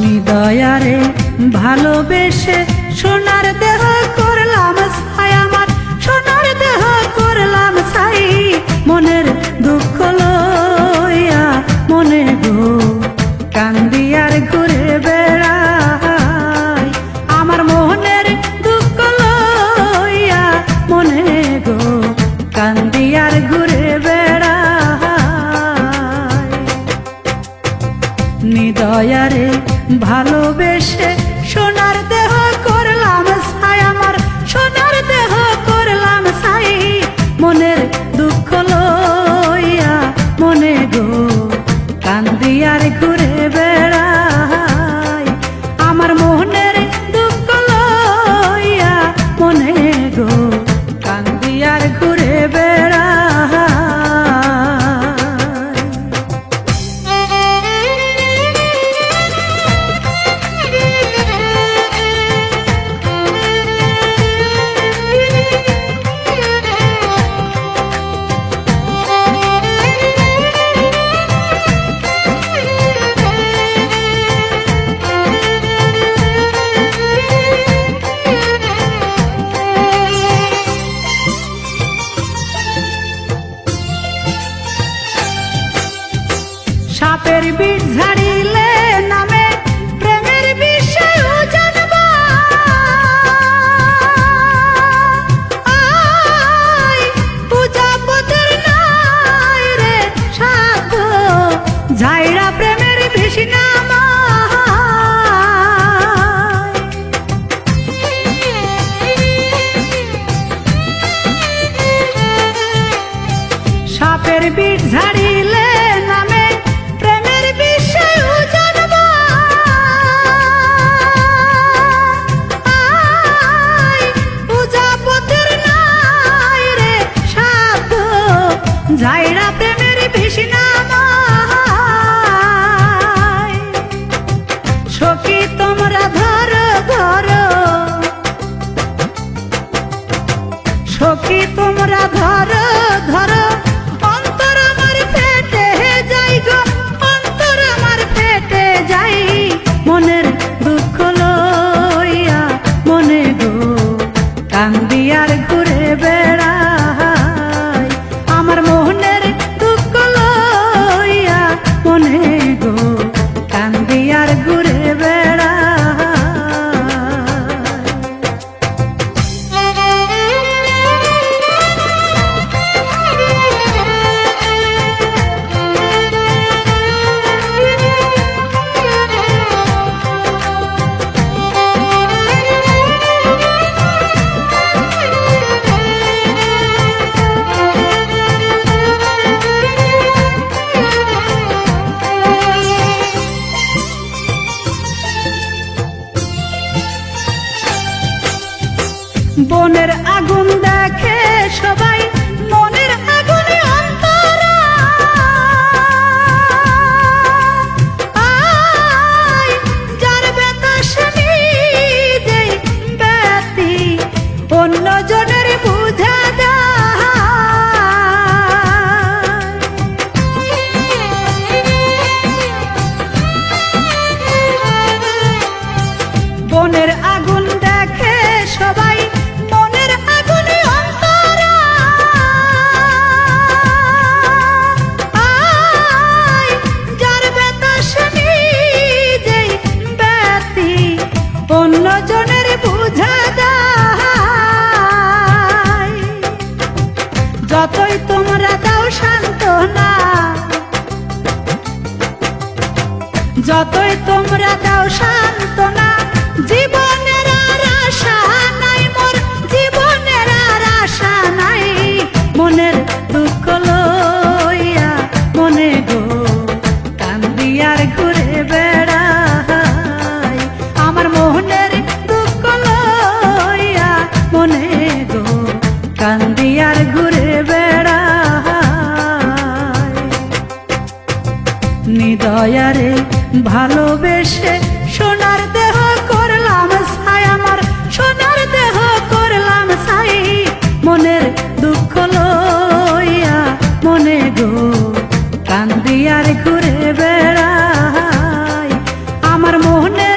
নিদয়ারে ভালোবেসে সোনার দেহ করলাম ছাই, আমার সোনার দেহ করলাম ছাই। মনের দুঃখ লইয়া মনে গো কান্দি আর ঘুরে বেড়াই, আমার মনের দুঃখ লইয়া মনে গো কান্দি আর ঘুরে বেড়াই। নিদয়ারে ভালোবেসে সোনার দেহ করলাম ছাই, আমার সোনার দেহ করলাম ছাই। মনের দুঃখ লইয়া মনে গো কান্দি আর ঘুরে বেড়াই, আমার মনের দুঃখ লইয়া মনে গো কান্দি আর ঘুরে বেড়াই। সাপের বিষ ঝাড়িলে নামে প্রেমের বিষয় জানবা, পূজাপতির নাই রে সাপ ঝাইরা প্রেমের বিষ নামা। সাপের বিষ ঝাড়িলে নামে প্রেমের বিষয় জানবা, পূজাপতির নাই রে সাপ ঝাইরা প্রেমের বিষ নামা। সখী তোমরা ধরো ধরো, সখী তোমরা ধরো ধরো, অন্তর আমার ফেটে যাই গো, অন্তর আমার ফেটে যাই। মনের দুঃখ লইয়া মনে গো কান্দি আর ঘুরে বেড়াই, আমার মনের দুঃখ লইয়া মনে গো কান্দি আর ঘুরে বেড়াই। বনের আগুন দেখে সবাই, মনের আগুনে অন্তরা যার ব্যথা শুনি যে ব্যথি অন্য জনের বুঝা যায়। বনের আগুন দেখে সবাই, মনের আগুনে অন্তরা যার ব্যথা শুনি যে ব্যথি অন্য জনের বুঝা যায়। যতই তোমরা দাও সান্ত্বনা, যতই তোমরা দাও সান্ত্বনা, জীবনের আর আশা নাই মোর, জীবনের আর আশা নাই। মনের দুঃখ লইয়া মনে গো কান্দি আর ঘুরে বেড়াই, আমার মনের দুঃখ লইয়া মনে গো কান্দি আর ঘুরে বেড়াই। নিদয়ারে ভালোবেসে সোনার দেহ করলাম মোহনের